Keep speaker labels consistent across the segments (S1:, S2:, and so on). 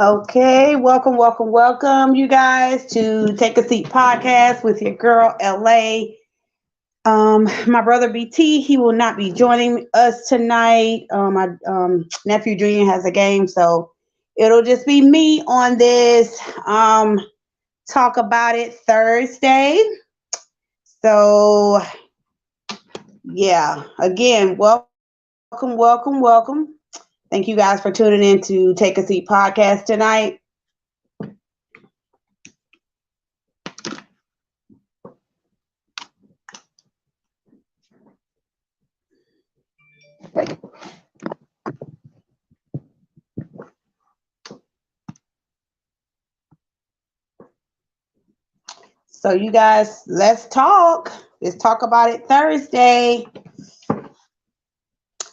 S1: Okay, welcome, you guys, to Take a Seat podcast with your girl LA. My brother BT, he will not be joining us tonight. My nephew Junior has a game, so it'll just be me on this. Talk about it Thursday. So yeah, again, welcome. Thank you guys for tuning in to Take a Seat podcast tonight. So you guys, let's talk. Let's talk about it Thursday.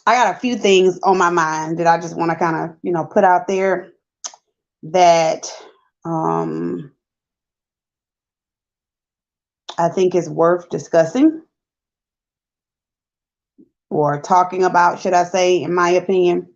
S1: I got a few things on my mind that I just want to kind of, put out there that um, I think is worth discussing or talking about, should I say, in my opinion.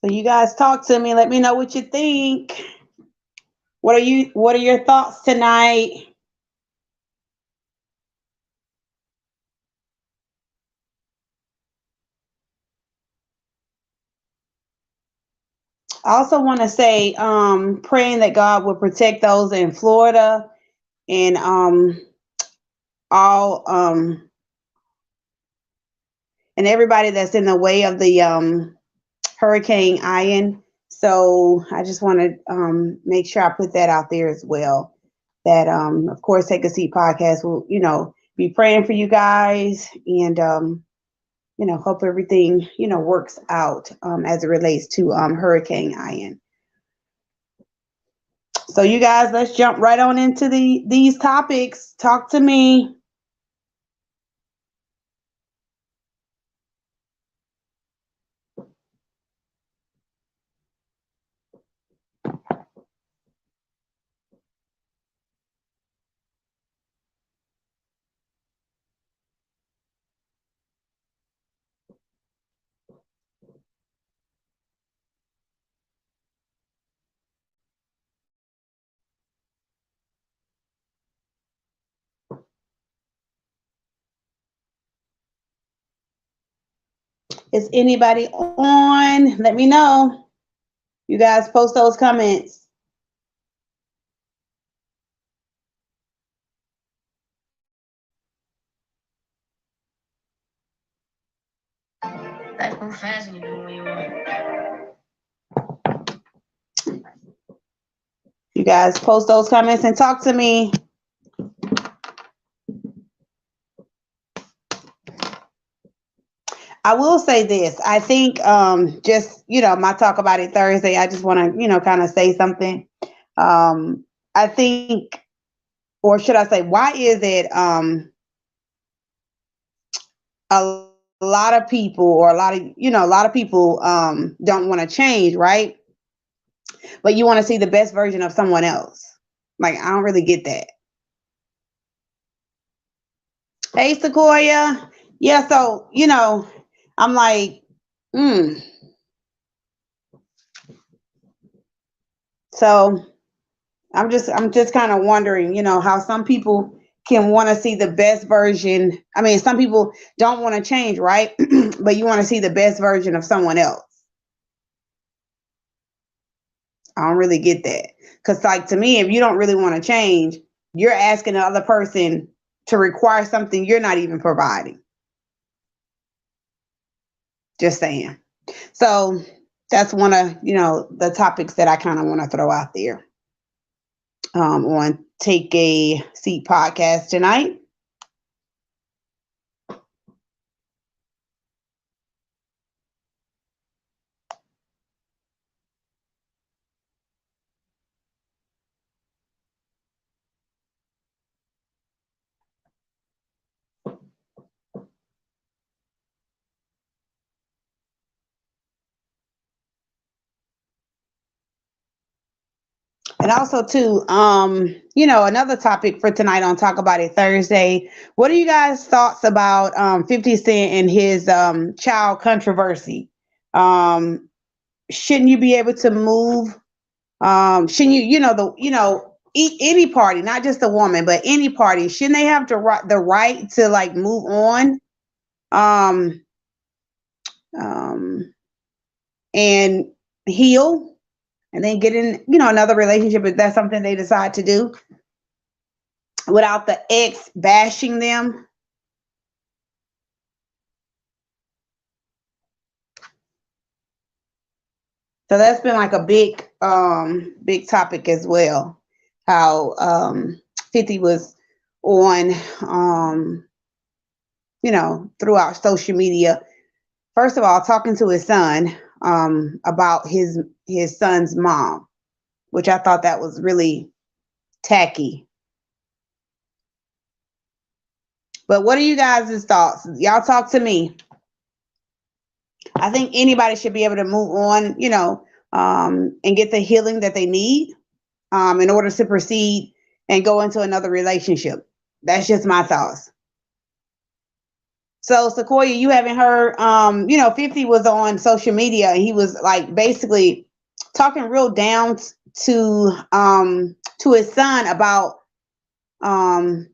S1: So you guys talk to me. Let me know what you think. What are your thoughts tonight? I also want to say, praying that God will protect those in Florida and all and everybody that's in the way of the Hurricane Ian. So I just want to make sure I put that out there as well. That of course, Take a Seat podcast will be praying for you guys and hope everything works out as it relates to Hurricane Ian. So you guys, let's jump right on into these topics. Talk to me. Is anybody on? Let me know. You guys post those comments. Like move fast when you do what you want. You guys post those comments and talk to me. I will say this. I think just, my talk about it Thursday, I just want to, kind of say something. I think, or should I say, why is it a lot of people or a lot of people don't want to change, right? But you want to see the best version of someone else. Like, I don't really get that. Hey, Sequoia. Yeah, so, I'm like, mm. So I'm just kind of wondering, how some people can want to see the best version. I mean, some people don't want to change, right? But you want to see the best version of someone else. I don't really get that. Cause like to me, if you don't really want to change, you're asking the other person to require something you're not even providing. Just saying. So that's one of, the topics that I kind of want to throw out there. on Take a Seat podcast tonight. And also too, another topic for tonight on Talk About It Thursday. What are you guys' thoughts about 50 Cent and his child controversy? Um, shouldn't you be able to move? Shouldn't you, any party, not just a woman, but any party, shouldn't they have the right to like move on? Um, um, and heal and then get in, another relationship if that's something they decide to do without the ex bashing them. So that's been like a big topic as well. How 50 was on throughout social media. First of all, talking to his son about his son's mom, which I thought that was really tacky. But what are you guys' thoughts? Y'all talk to me. I think anybody should be able to move on, and get the healing that they need in order to proceed and go into another relationship. That's just my thoughts. So Sequoia, you haven't heard, 50 was on social media and he was like basically talking real down to his son about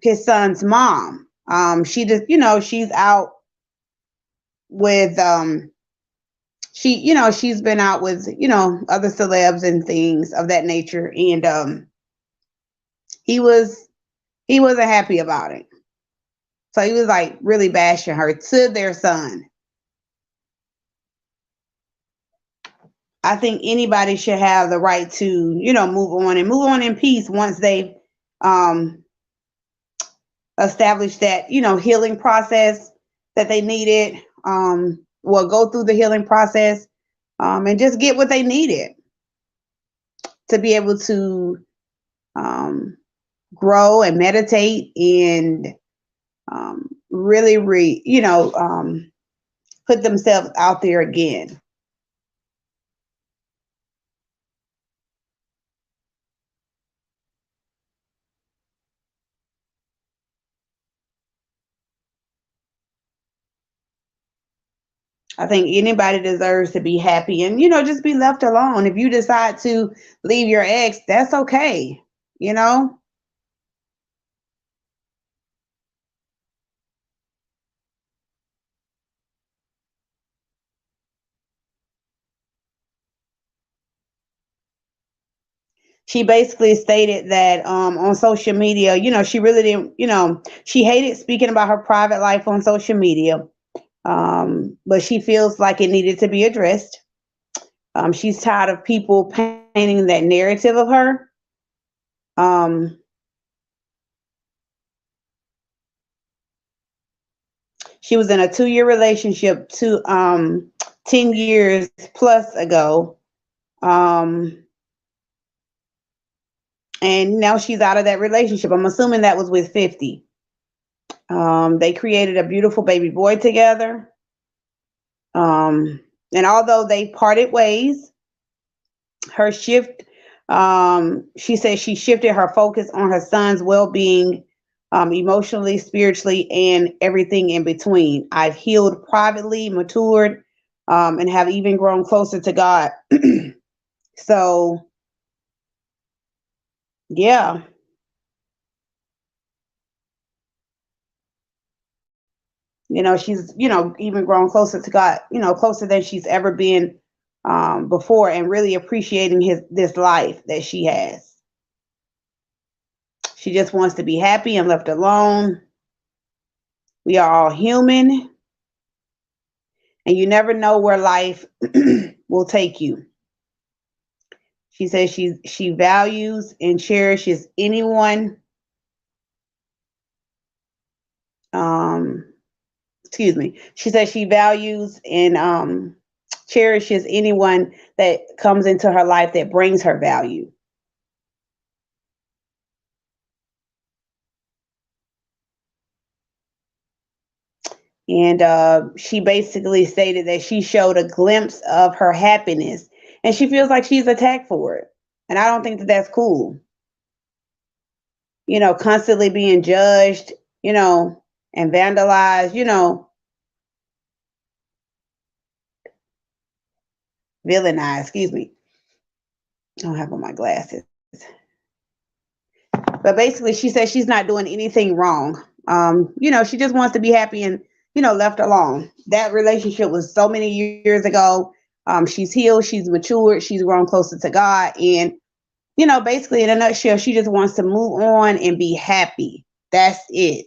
S1: his son's mom. She just, she's out with she's been out with, other celebs and things of that nature. And he was he wasn't happy about it. So he was like really bashing her to their son. I think anybody should have the right to, move on in peace once they've um, established that, healing process that they needed. Well, go through the healing process and just get what they needed to be able to um, grow and meditate and really, put themselves out there again. I think anybody deserves to be happy and, just be left alone. If you decide to leave your ex, that's okay. You know, she basically stated that on social media, she really didn't, she hated speaking about her private life on social media, but she feels like it needed to be addressed. She's tired of people painting that narrative of her. Um, she was in a 2-year relationship 10 years plus ago. Um, and now she's out of that relationship. I'm assuming that was with 50. They created a beautiful baby boy together. And although they parted ways, her shift, she says she shifted her focus on her son's well being, emotionally, spiritually, and everything in between. I've healed privately, matured, and have even grown closer to God. So, yeah, she's, even grown closer to God, closer than she's ever been before, and really appreciating this life that she has. She just wants to be happy and left alone. We are all human, and you never know where life will take you. She says she values and cherishes anyone. Um, excuse me. She says she values and cherishes anyone that comes into her life that brings her value. And she basically stated that she showed a glimpse of her happiness and she feels like she's attacked for it. And I don't think that that's cool. Constantly being judged, and vandalized, villainized, excuse me. I don't have on my glasses. But basically, she says she's not doing anything wrong. She just wants to be happy and, left alone. That relationship was so many years ago. She's healed, she's matured, she's grown closer to God. And, basically, in a nutshell, she just wants to move on and be happy. That's it.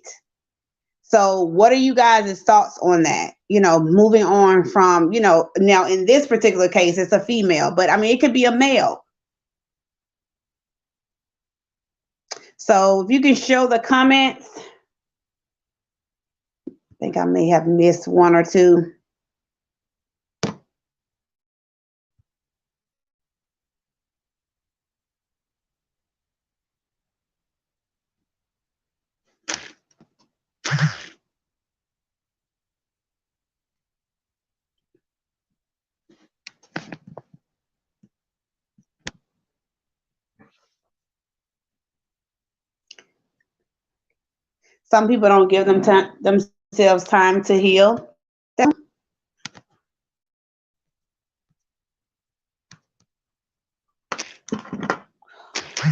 S1: So, what are you guys' thoughts on that? Moving on from, now in this particular case, it's a female, but I mean, it could be a male. So, if you can show the comments, I think I may have missed one or two. Some people don't give themselves time to heal. That's true.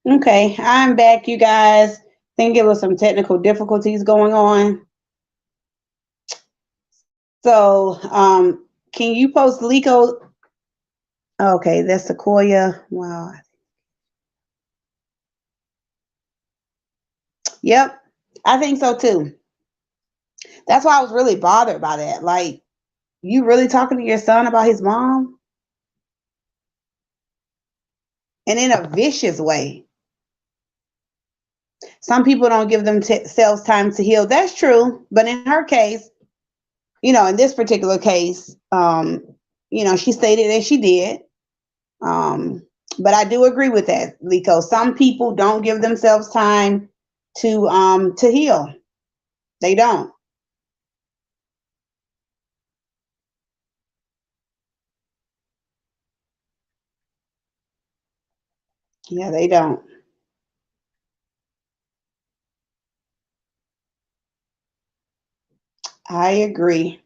S1: Okay, I'm back, you guys. Think it was some technical difficulties going on. So, can you post Lico? Okay, that's Sequoia. Wow. Yep, I think so too. That's why I was really bothered by that. Like, you really talking to your son about his mom, and in a vicious way. Some people don't give themselves time to heal. That's true, but in her case, in this particular case, she stated that she did. Um, but I do agree with that, Lico. Some people don't give themselves time to heal. They don't. Yeah, they don't. I agree.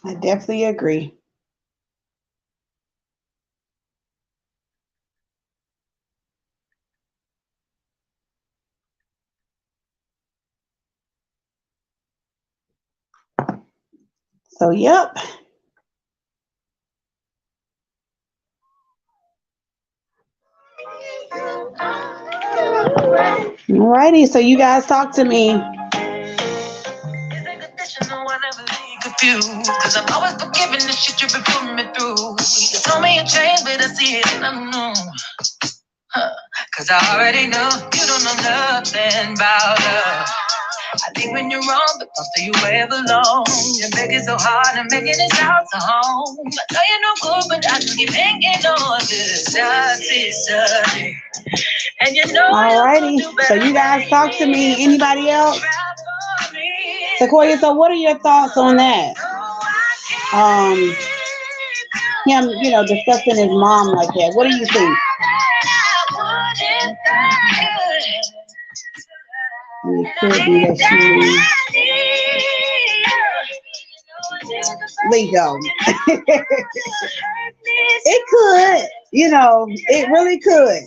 S1: I definitely agree. So, yep. Alrighty. So, you guys talk to me. Cause I'm always forgiving the shit you've been putting me through. You told me you changed, but I see it and I know. Cause I already know you don't know nothing about love.
S2: I think when you're wrong, but don't say you ever long. You're making so hard and making it sound so home. I know you're no good, but I just keep hanging on to the and you know
S1: Alrighty. So you guys talk to me. Anybody else? Sequoia, so what are your thoughts on that? Him, discussing his mom like that. What do you think? It could be that Lego. It could, it really could.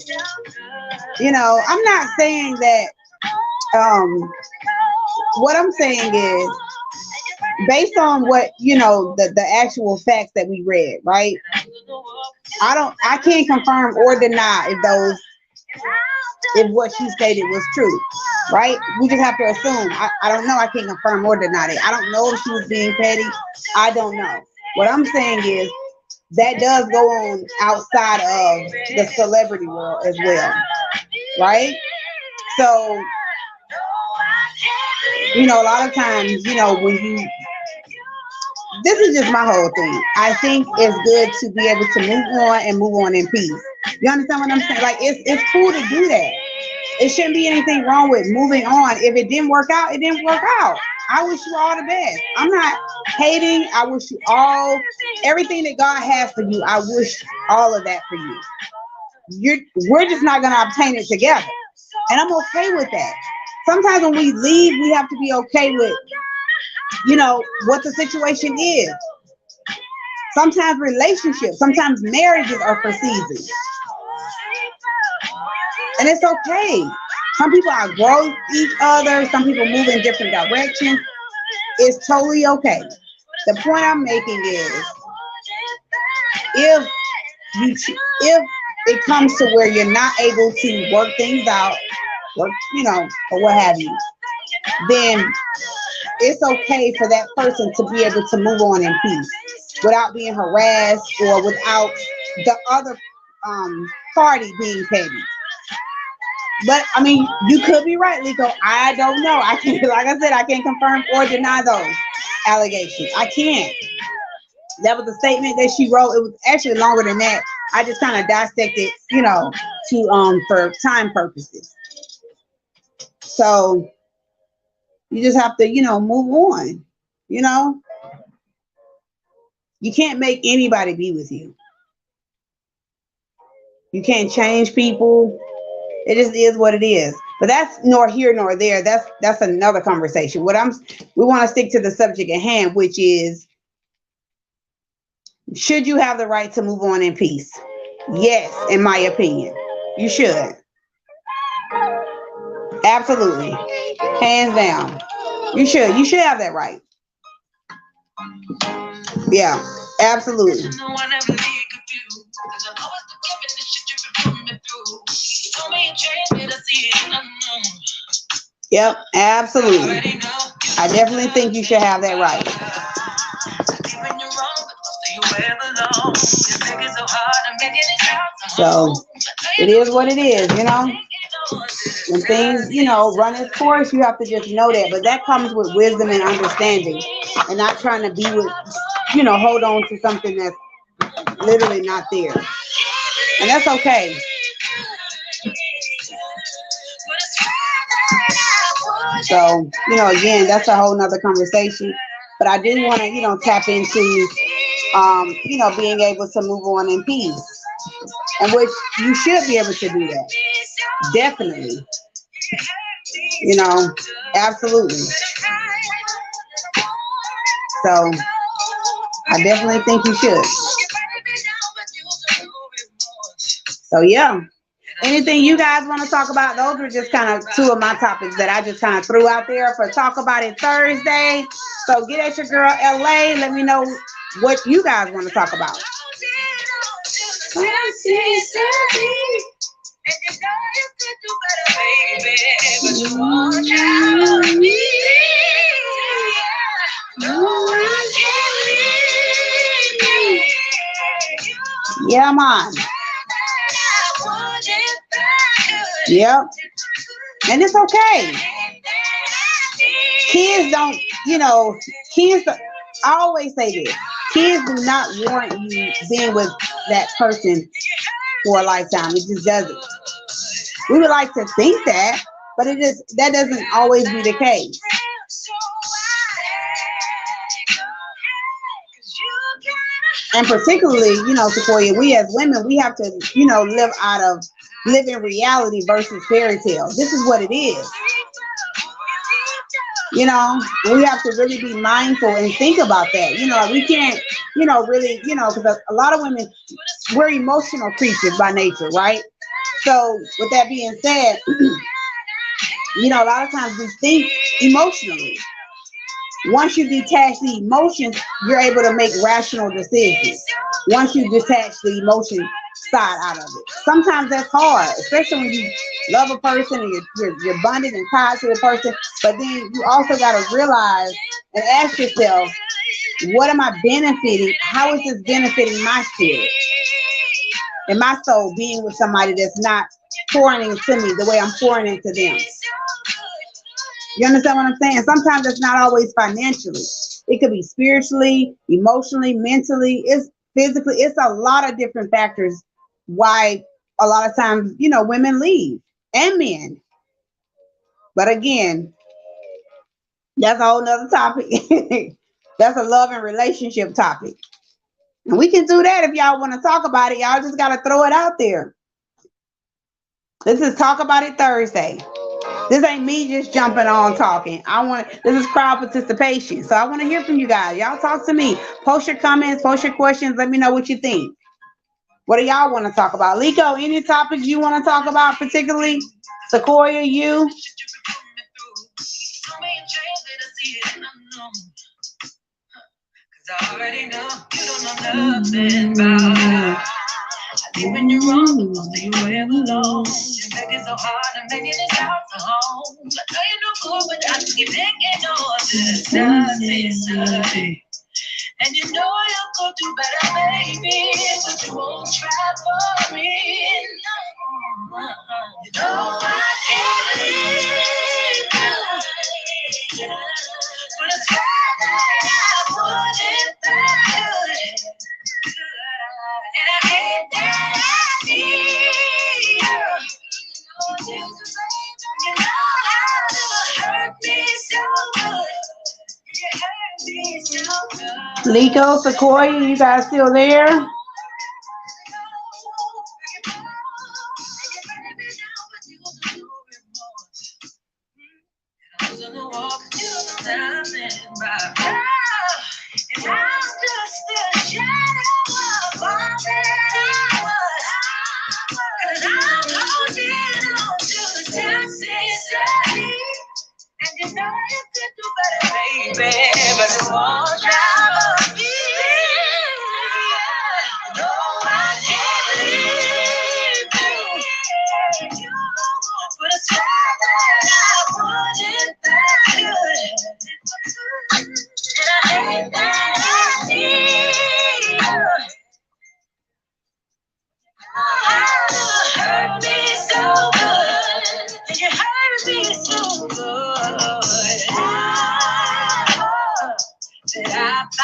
S1: I'm not saying that, what I'm saying is, based on what, the actual facts that we read, right? I can't confirm or deny if what she stated was true, right? We just have to assume. I don't know. I can't confirm or deny it. I don't know if she was being petty. I don't know. What I'm saying is that does go on outside of the celebrity world as well, right? So, a lot of times, this is just my whole thing. I think it's good to be able to move on in peace. You understand what I'm saying? Like, it's cool to do that. It shouldn't be anything wrong with moving on. If it didn't work out, it didn't work out. I wish you all the best. I'm not hating. I wish you all everything that God has for you. I wish all of that for you. We're just not going to obtain it together. And I'm okay with that. Sometimes when we leave, we have to be okay with, what the situation is. Sometimes relationships, sometimes marriages are for seasons. And it's okay. Some people outgrow each other. Some people move in different directions. It's totally okay. The point I'm making is, if it comes to where you're not able to work things out, or what have you, then it's okay for that person to be able to move on in peace without being harassed or without the other party being petty. But I mean, you could be right, Lico. I don't know. I can't, like I said, I can't confirm or deny those allegations. I can't. That was a statement that she wrote. It was actually longer than that. I just kind of dissected, to for time purposes. So you just have to, move on. You can't make anybody be with you. You can't change people. It just is what it is. But that's nor here nor there. That's another conversation. We want to stick to the subject at hand, which is, should you have the right to move on in peace? Yes, in my opinion. You should. Absolutely. Hands down. You should. You should have that right. Yeah, absolutely. Yep, absolutely. I definitely think you should have that right. So it is what it is, When things, run its course, you have to just know that. But that comes with wisdom and understanding, and not trying to be with, hold on to something that's literally not there. And that's okay. So, again, that's a whole nother conversation. But I did want to, tap into, being able to move on in peace. And which you should be able to do that. Definitely. Absolutely. So I definitely think you should. So yeah. Anything you guys want to talk about? Those were just kind of two of my topics that I just kind of threw out there for Talk About It Thursday. So get at your girl LA. Let me know what you guys want to talk about. Yeah, man. Yep. And it's okay. Kids don't, you know, kids, I always say this, kids do not want you being with that person for a lifetime. It just doesn't. We would like to think that, but that doesn't always be the case. And particularly, you know, Sequoia, we as women, we have to, you know, live in reality versus fairy tale. This is what it is. You know, we have to really be mindful and think about that. You know, we can't, you know, really, you know, because a lot of women, we're emotional creatures by nature, right? So with that being said, you know, a lot of times we think emotionally. Once you detach the emotions, you're able to make rational decisions. Once you detach the emotion side out of it. Sometimes that's hard, especially when you love a person and you're bonded and tied to a person. But then you also got to realize and ask yourself, what am I benefiting? How is this benefiting my spirit and my soul being with somebody that's not pouring into me the way I'm pouring into them? You understand what I'm saying? Sometimes it's not always financially. It could be spiritually, emotionally, mentally, it's physically. It's a lot of different factors why a lot of times, you know, women leave and men. But again, that's a whole nother topic. That's a love and relationship topic. And we can do that if y'all want to talk about it. Y'all just got to throw it out there. This is Talk About It Thursday. This ain't me just jumping on talking. This is crowd participation. So I want to hear from you guys. Y'all talk to me. Post your comments, post your questions. Let me know what you think. What do y'all want to talk about? Liko, any topics you want to talk about particularly? Sequoia, you? I already know you don't know nothing about it. Even you're wrong, I'll stay wherever long. You're making so hard and making it out to home. I know you're no good, but I keep thinking on this nothing. And you know you could do better, baby, but you won't try for me. No. You know I can't leave you. But it's sad that I want it back. And I hate that I need you. You know how to hurt me so good. Liko, Sequoia, you guys still there? And you know you could do better, baby, but it won't drive me. No, I can't leave you. But it's sad that I want it better. And I hate that I need you. Oh, hurt me so good. And you hurt me so good. That I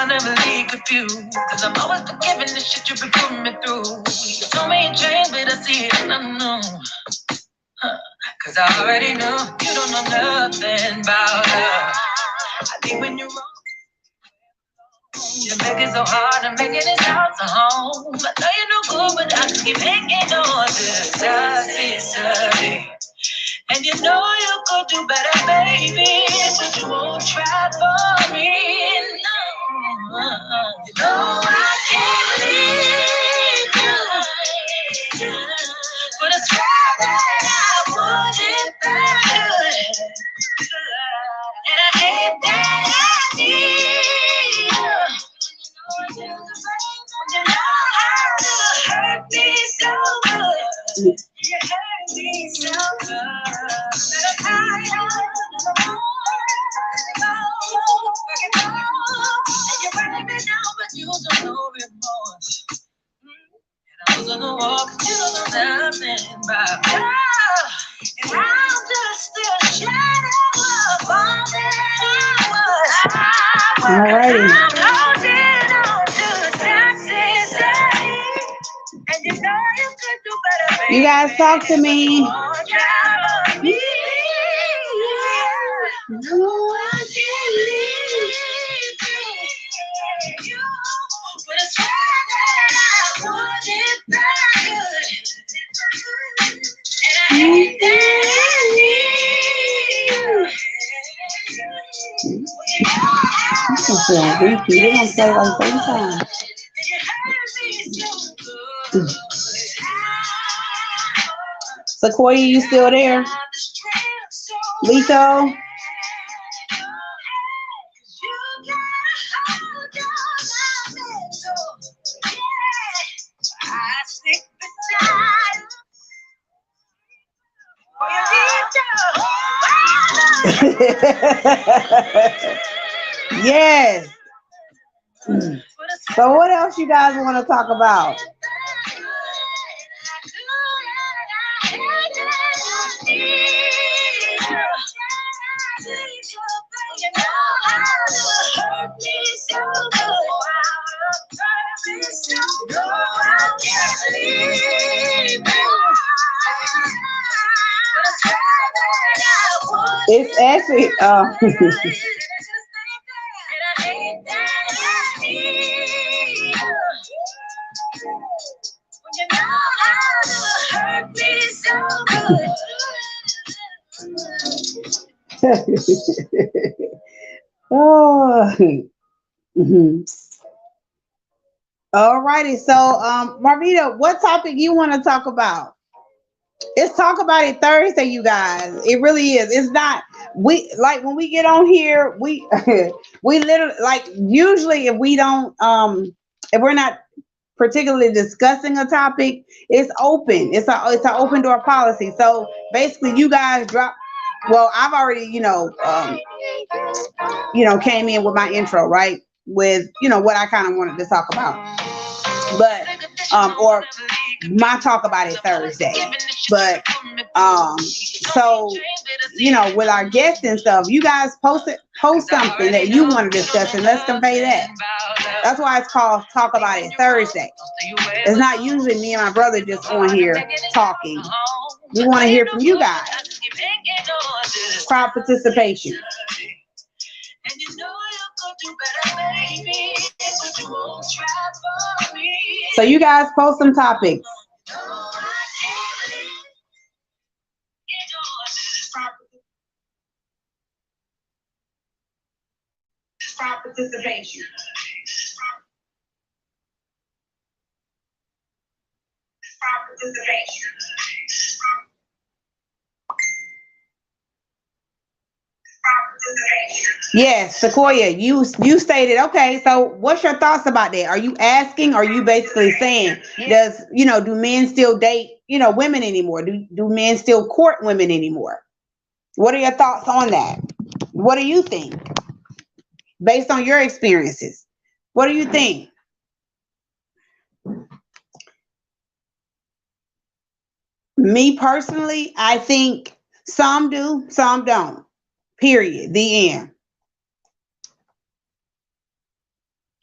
S2: I never leave confused. Cause I'm always forgiving the shit you've been putting me through. You told me you changed, but I see it and I know. Cause I already know you don't know nothing about love. I think when you're wrong, you make it so hard and making it sound so home. I know you're no good, but I keep hanging on to toxicity. And you know you could do better, baby, but you won't try for me. No, you know I can't leave you, but I swear that I want it better. And I hate that I need you. You know how to hurt me so good. You hurt me so good. That I'm tired. And you're running me down, but you don't know remorse. And I was on the walk, you don't know nothing about love. And I'm just a shadow of all that I was.
S1: Alrighty.
S2: I'm holding on to toxicity. And you know you could do better, baby.
S1: You guys talk to me.
S2: No, I can't leave you. But I swear that I want it better. And I hate that I need you.
S1: I'm so repeat. We're gonna play like 3 times. Sequoia, you still there? Lito? Yes. So what else you guys want to talk about? It's actually oh. Alrighty, so Marvita, what topic you want to talk about? It's Talk About It Thursday, you guys. It really is. It's not we like when we get on here, we we literally like usually if we don't if we're not particularly discussing a topic, it's open. It's an open door policy. So basically you guys drop well, I've already, came in with my intro, right? With, what I kind of wanted to talk about. But or my Talk About It Thursday. But so with our guests and stuff, you guys post something that you want to discuss and let's convey that. That's why it's called Talk About It Thursday. It's not usually me and my brother just on here talking. We want to hear from you guys. Crowd participation. So you guys post some topics. Crowd participation. Crowd participation. Yes, Sequoia, you stated, okay, so what's your thoughts about that? Are you asking, or are you basically saying, do men still date, women anymore? Do men still court women anymore? What are your thoughts on that? What do you think? Based on your experiences, what do you think? Me personally, I think some do, some don't. Period. The end.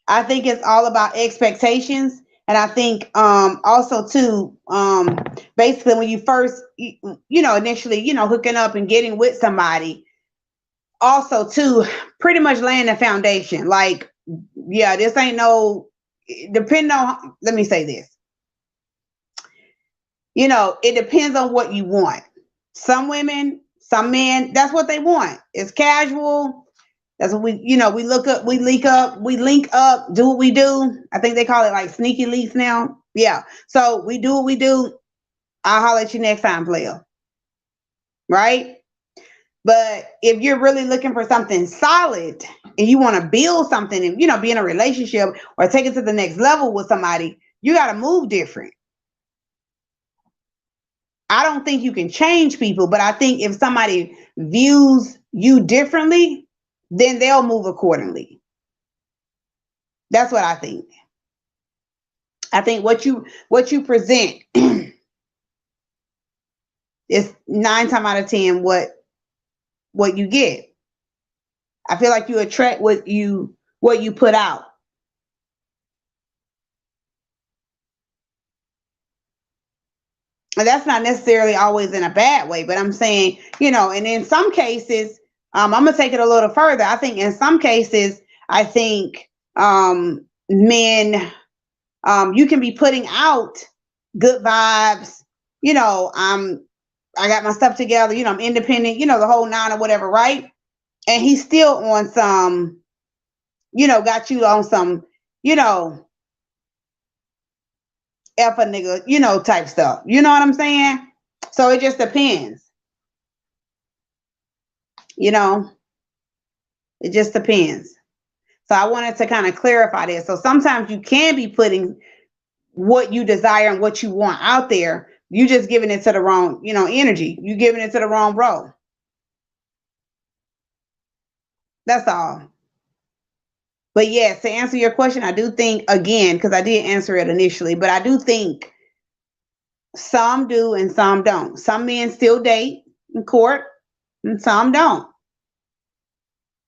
S1: I think it's all about expectations. And I think also too, basically when you first, initially, hooking up and getting with somebody, also too, pretty much laying the foundation. Like, yeah, this ain't no, depending on, let me say this, it depends on what you want. Some women, some men, that's what they want. It's casual. That's what we look up, we link up, do what we do. I think they call it like sneaky leaks now. Yeah. So we do what we do. I'll holler at you next time, player. Right? But if you're really looking for something solid and you want to build something and, be in a relationship or take it to the next level with somebody, you got to move different. I don't think you can change people, but I think if somebody views you differently, then they'll move accordingly. That's what I think. I think what you present is 9 times out of 10 what you get. I feel like you attract what you put out. And that's not necessarily always in a bad way, but I'm saying, and in some cases, I'm gonna take it a little further. I think in some cases, I think men, you can be putting out good vibes. I got my stuff together. I'm independent. The whole nine or whatever, right? And he's still on some, got you on some, you know, F a nigga, type stuff. You know what I'm saying? So it just depends. You know, it just depends. So I wanted to kind of clarify this. So sometimes you can be putting what you desire and what you want out there. You just giving it to the wrong, energy. You giving it to the wrong role. That's all. But yes, to answer your question, I do think again, because I did answer it initially, but I do think some do and some don't. Some men still date in court and some don't.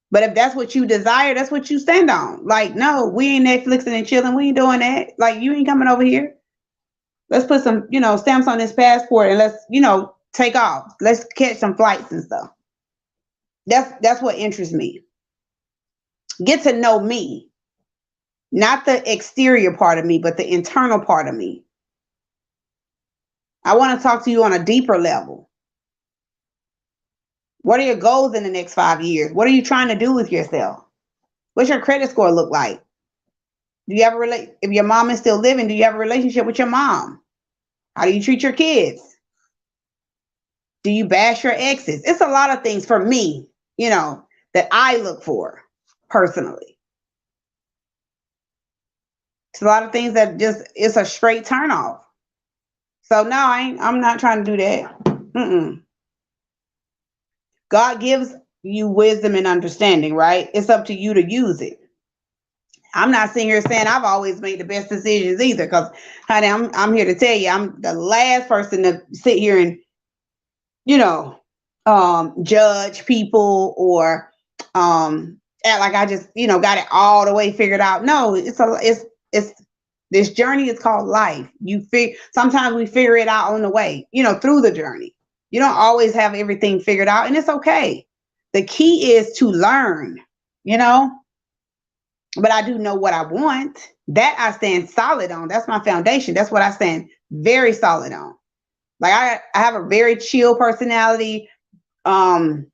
S1: But if that's what you desire, that's what you stand on. Like, no, we ain't Netflixing and chilling. We ain't doing that. Like, you ain't coming over here. Let's put some, stamps on this passport and let's, take off. Let's catch some flights and stuff. That's what interests me. Get to know me, not the exterior part of me, but the internal part of me. I want to talk to you on a deeper level. What are your goals in the next 5 years? What are you trying to do with yourself? What's your credit score look like? Do you have a if your mom is still living, do you have a relationship with your mom? How do you treat your kids? Do you bash your exes? It's a lot of things for me, that I look for personally. It's a lot of things that just it's a straight turn off. So no, I'm not trying to do that. Mm-mm. God gives you wisdom and understanding, right? It's up to you to use it. I'm not sitting here saying I've always made the best decisions either, because honey, I'm here to tell you, I'm the last person to sit here and you know judge people or act like I just got it all the way figured out. No, it's this journey is called life. Sometimes we figure it out on the way, through the journey. You don't always have everything figured out, and it's okay. The key is to learn, you know but I do know what I want. That I stand solid on. That's my foundation. That's what I stand very solid on. Like I have a very chill personality. Um,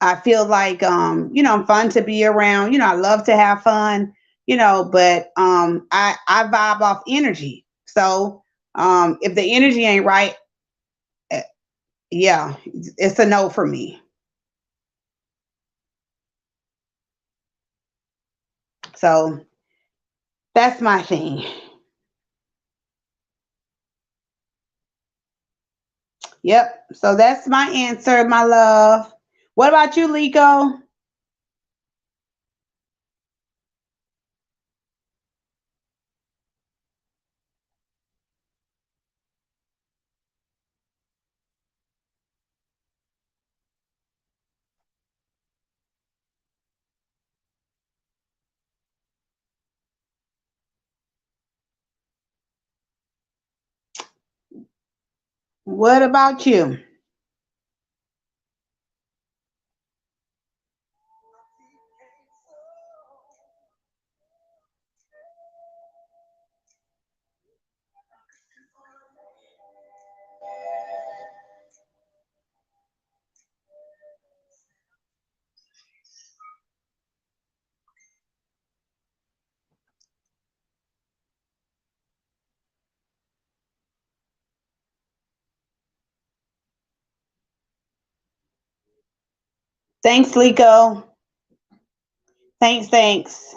S1: I feel like I'm fun to be around. I love to have fun. But I vibe off energy. So if the energy ain't right, eh, yeah, it's a no for me. So that's my thing. Yep. So that's my answer, my love. What about you, Lico? What about you? Thanks, Lico. Thanks, thanks.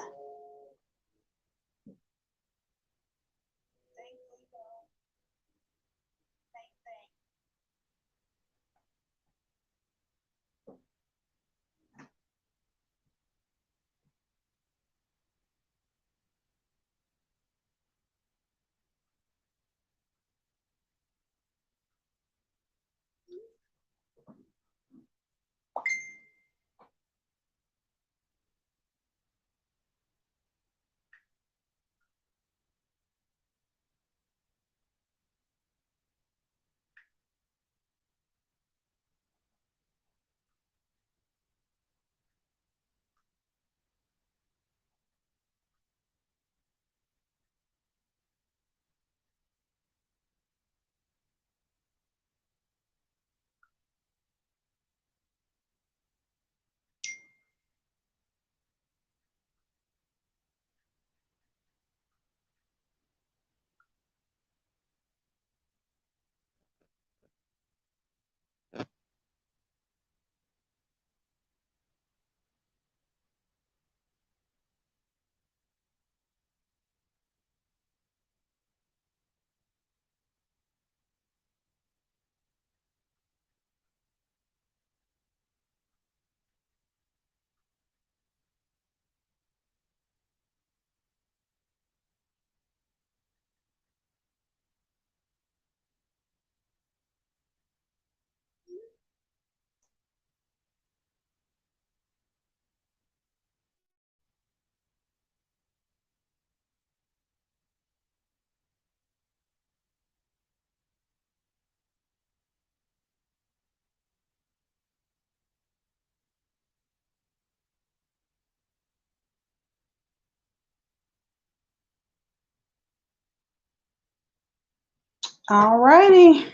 S1: All righty.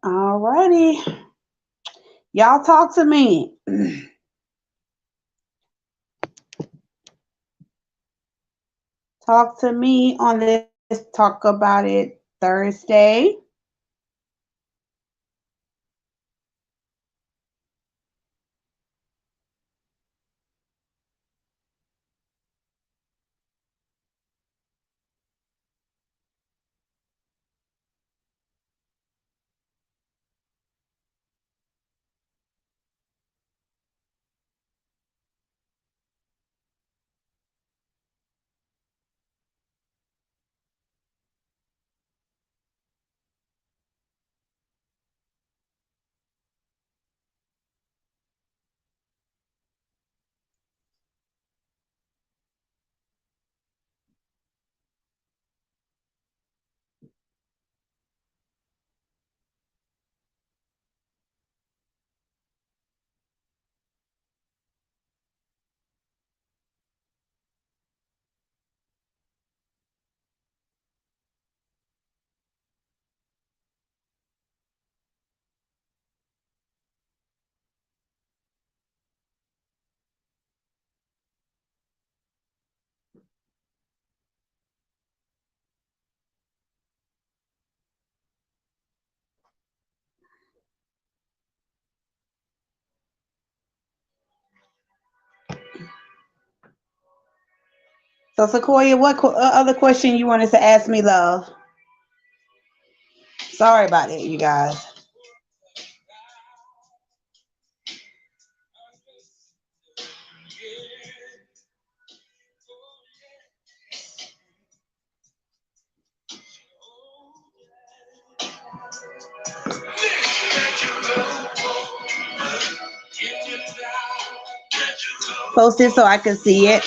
S1: All righty. Y'all talk to me. Talk to me on Let's Talk About It Thursday. So Sequoia, what other question you wanted to ask me, love? Sorry about that, you guys. Post it so I can see it.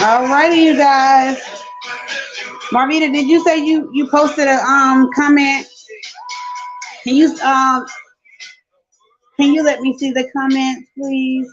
S1: Alrighty, you guys. Marvita, did you say you posted a comment? Can you can you let me see the comments, please?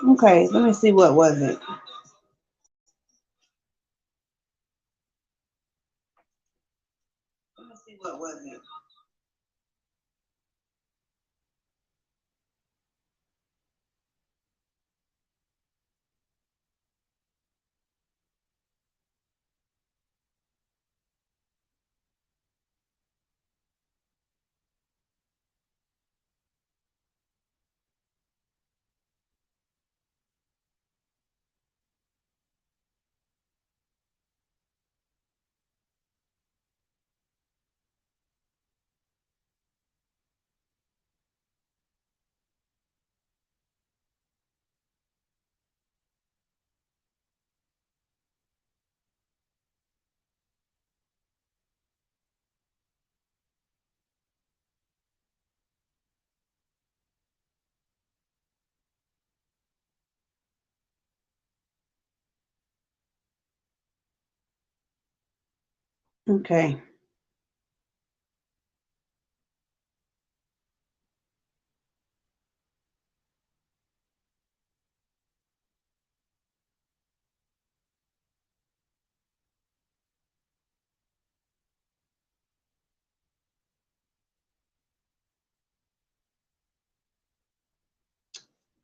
S1: Okay, let me see what was it. Let me see what was it. Okay.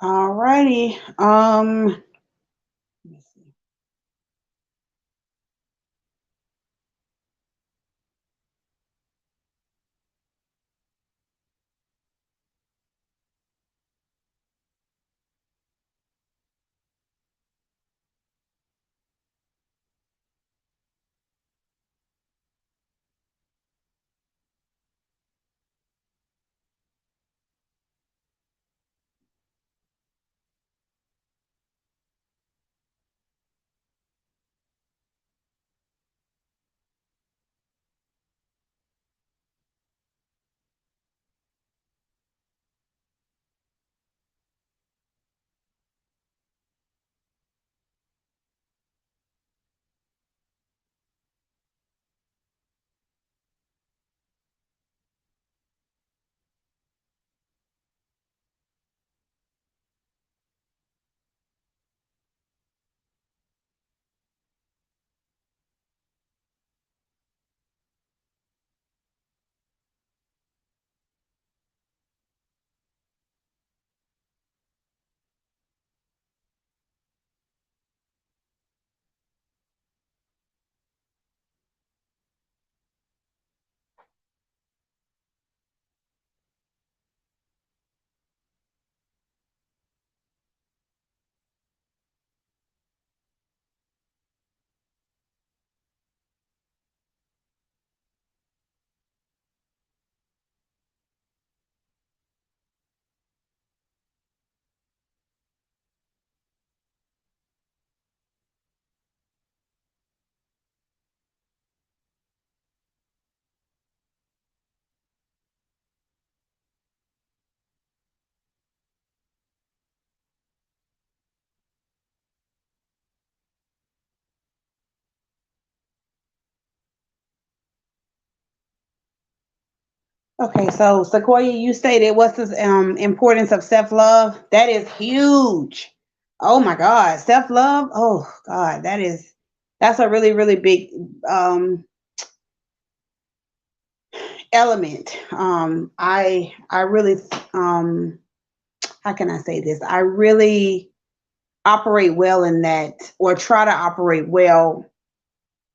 S1: All righty. Let me see. Okay, so Sequoia, you stated what's the importance of self love? That is huge. Oh my God, self love. Oh God, that's a really really big um, element. I really how can I say this? I really operate well in that, or try to operate well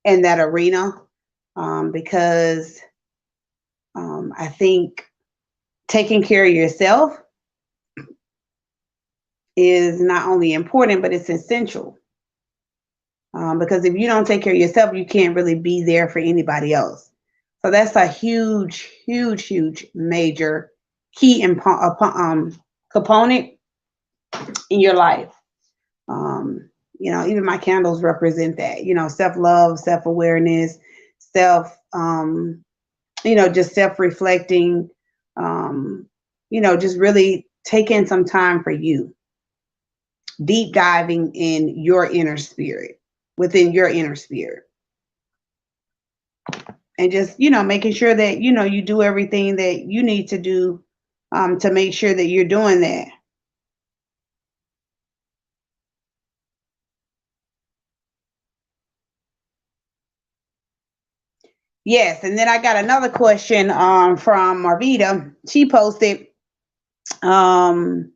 S1: in that arena, because I think taking care of yourself is not only important, but it's essential. Because if you don't take care of yourself, you can't really be there for anybody else. So that's a huge, huge, huge, major key component in your life. Um, even my candles represent that. Self love, self awareness, self, just self reflecting. Um, just really taking some time for you, deep diving in your inner spirit, within your inner spirit, and just making sure that you do everything that you need to do, to make sure that you're doing that. Yes, and then I got another question from Marvita. She posted, um,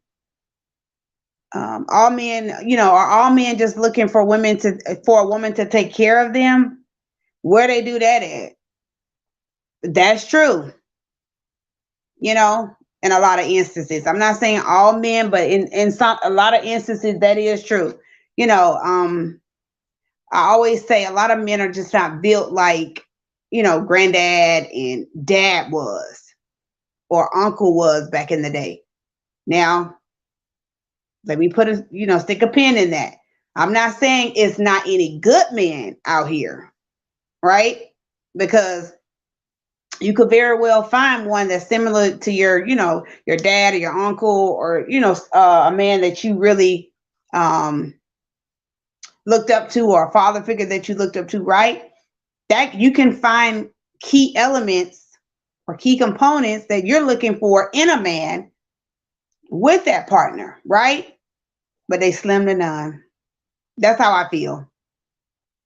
S1: all men, are all men just looking for women to for a woman to take care of them? Where they do that at? That's true. you know, in a lot of instances. I'm not saying all men, but in some a lot of instances that is true. You know, I always say a lot of men are just not built like, granddad and dad was, or uncle was back in the day. Now, let me put a, stick a pin in that. I'm not saying it's not any good men out here, right? Because you could very well find one that's similar to your dad or your uncle, or a man that you really um looked up to, or a father figure that you looked up to, right? that you can find key elements or key components that you're looking for in a man with that partner, right? But they slim to none. That's how I feel.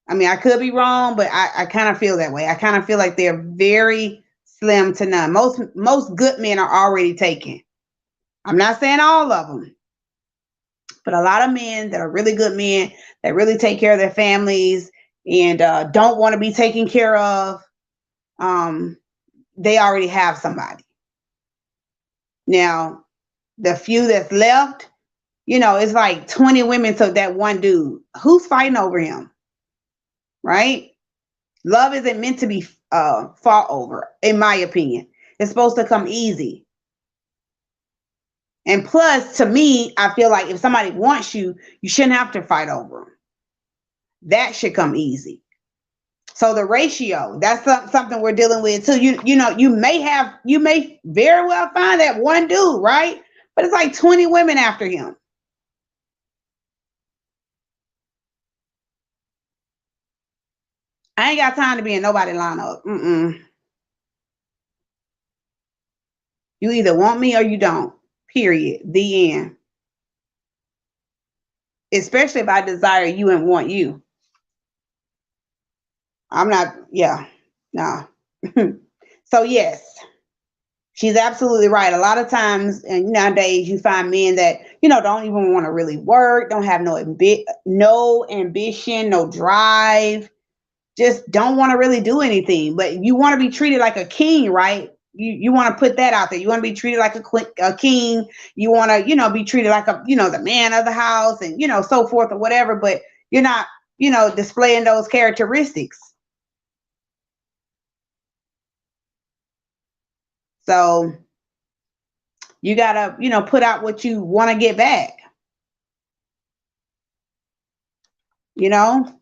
S1: I mean, I could be wrong, but I kind of feel that way. I kind of feel like they're very slim to none. Most good men are already taken. I'm not saying all of them, but a lot of men that are really good men that really take care of their families and don't want to be taken care of, um, they already have somebody. Now, the few that's left, it's like 20 women to that one dude. Who's fighting over him? Right? Love isn't meant to be fought over, in my opinion. It's supposed to come easy. And plus, to me, I feel like if somebody wants you, you shouldn't have to fight over them. That should come easy. So the ratio, that's something we're dealing with too. You may very well find that one dude, right? But it's like 20 women after him. I ain't got time to be in nobody lineup. You either want me or you don't. Period. The end. Especially if I desire you and want you. I'm not, yeah, no. So yes, she's absolutely right. A lot of times, and nowadays, you find men that don't even want to really work, don't have no ambition, no drive, just don't want to really do anything. But you want to be treated like a king, right? You want to put that out there. You want to be treated like a king. You want to, be treated like the man of the house and, so forth or whatever. But you're not, displaying those characteristics. So you gotta, put out what you want to get back. You know,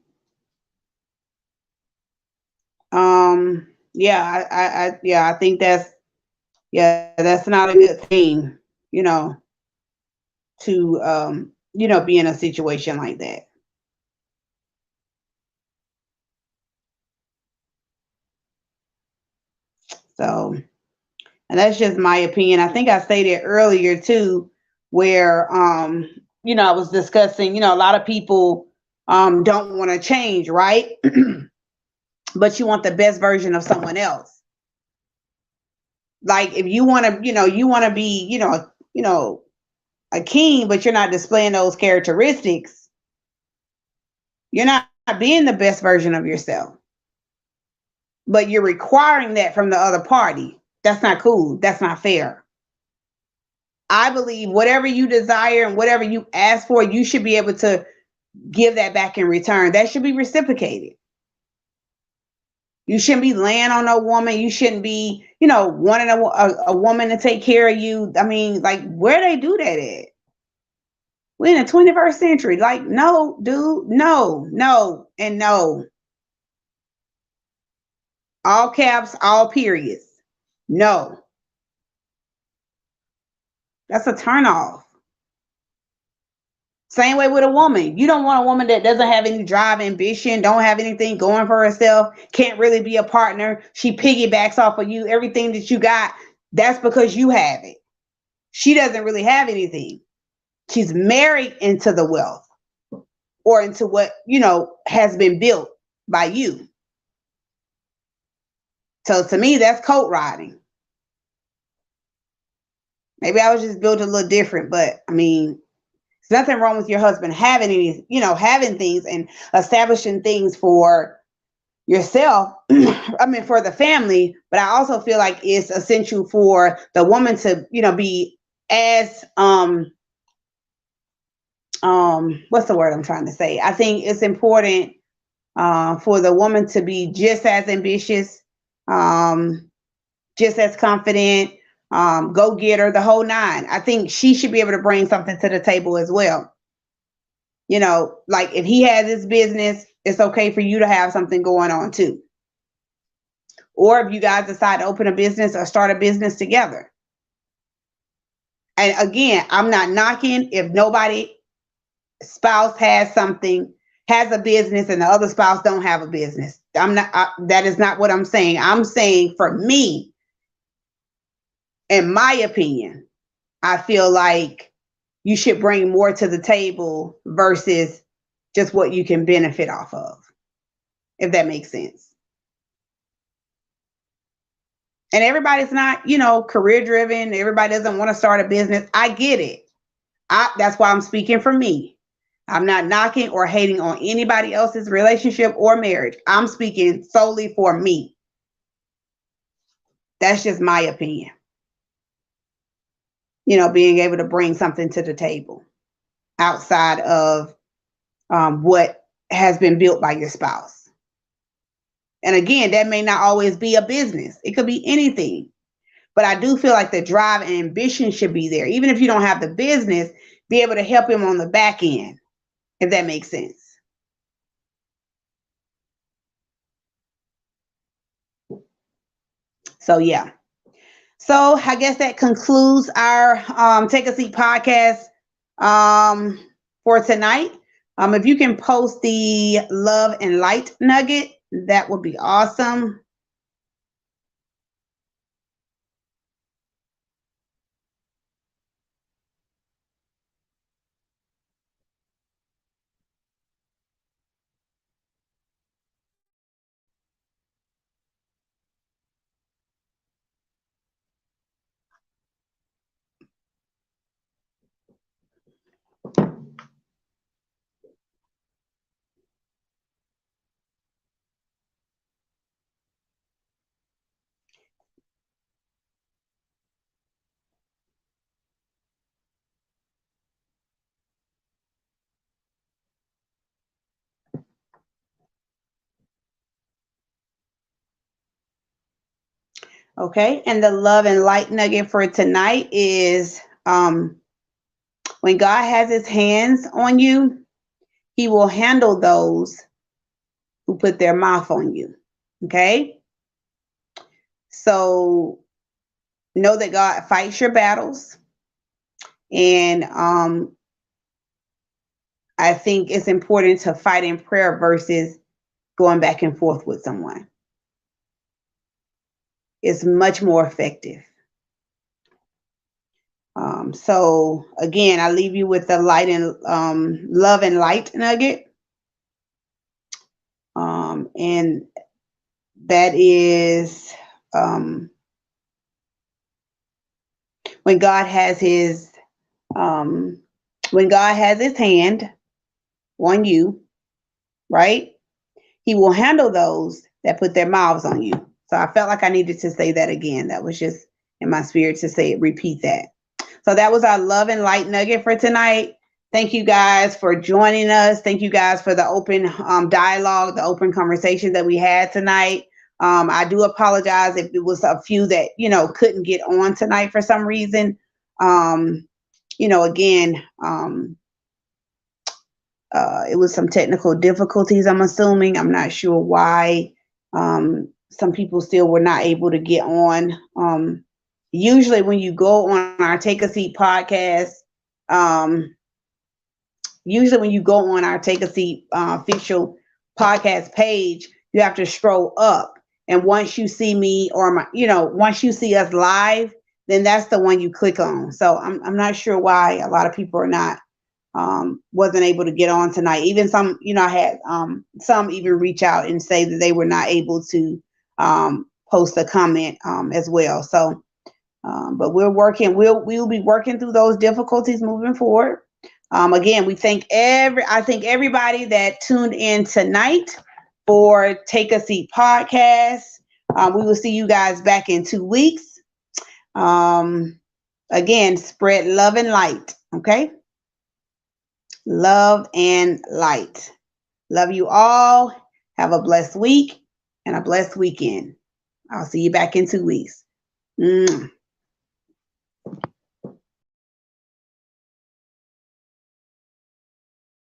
S1: yeah, I think that's not a good thing. You know, to be in a situation like that. So, and that's just my opinion. I think I stated earlier too, where I was discussing, a lot of people don't want to change, right? But you want the best version of someone else. Like if you want to, you want to be, a king, but you're not displaying those characteristics, you're not being the best version of yourself. But you're requiring that from the other party. That's not cool. That's not fair. I believe whatever you desire and whatever you ask for, you should be able to give that back in return. That should be reciprocated. You shouldn't be laying on a woman. You shouldn't be, wanting a woman to take care of you. I mean, like, where they do that at? We're in the 21st century. Like, no, dude, no, and no. All caps, all periods. No. That's a turnoff. Same way with a woman. You don't want a woman that doesn't have any drive, ambition, don't have anything going for herself, can't really be a partner. She piggybacks off of you. Everything that you got, that's because you have it. She doesn't really have anything. She's married into the wealth or into what, has been built by you. So to me, that's coat riding. Maybe I was just built a little different, but I mean, there's nothing wrong with your husband having any, having things and establishing things for yourself. I mean, for the family, but I also feel like it's essential for the woman to, be as, what's the word I'm trying to say? I think it's important for the woman to be just as ambitious, just as confident, go getter, the whole nine. I think she should be able to bring something to the table as well. Like if he has his business, it's okay for you to have something going on too. Or if you guys decide to open a business or start a business together. And again, I'm not knocking if nobody spouse has a business and the other spouse don't have a business. That is not what I'm saying. I'm saying for me, in my opinion, I feel like you should bring more to the table versus just what you can benefit off of, if that makes sense. And everybody's not, career driven. Everybody doesn't want to start a business. I get it. That's why I'm speaking for me. I'm not knocking or hating on anybody else's relationship or marriage. I'm speaking solely for me. That's just my opinion. Being able to bring something to the table outside of what has been built by your spouse. And again, that may not always be a business. It could be anything. But I do feel like the drive and ambition should be there. Even if you don't have the business, be able to help him on the back end, if that makes sense. So, yeah. So I guess that concludes our Take a Seat podcast for tonight. If you can post the love and light nugget, that would be awesome. Okay, and the love and light nugget for tonight is when God has his hands on you, he will handle those who put their mouth on you. Okay, so know that God fights your battles, and I think it's important to fight in prayer versus going back and forth with someone. It's much more effective. So again, I leave you with the light and love and light nugget. And that is when God has his hand on you, right? He will handle those that put their mouths on you. So I felt like I needed to say that again. That was just in my spirit to say it, repeat that. So that was our love and light nugget for tonight. Thank you guys for joining us. Thank you guys for the open dialogue, the open conversation that we had tonight. I do apologize if it was a few that, couldn't get on tonight for some reason. Again, it was some technical difficulties, I'm assuming. I'm not sure why some people still were not able to get on. Usually when you go on our Take a Seat podcast, official podcast page, you have to scroll up. And once you see me or once you see us live, then that's the one you click on. So I'm not sure why a lot of people are not wasn't able to get on tonight. Even some, I had some even reach out and say that they were not able to post a comment as well. So, but we'll be working through those difficulties moving forward. Again, I thank everybody that tuned in tonight for Take a Seat podcast. We will see you guys back in 2 weeks. Again, spread love and light. Okay. Love and light. Love you all. Have a blessed week and a blessed weekend. I'll see you back in 2 weeks.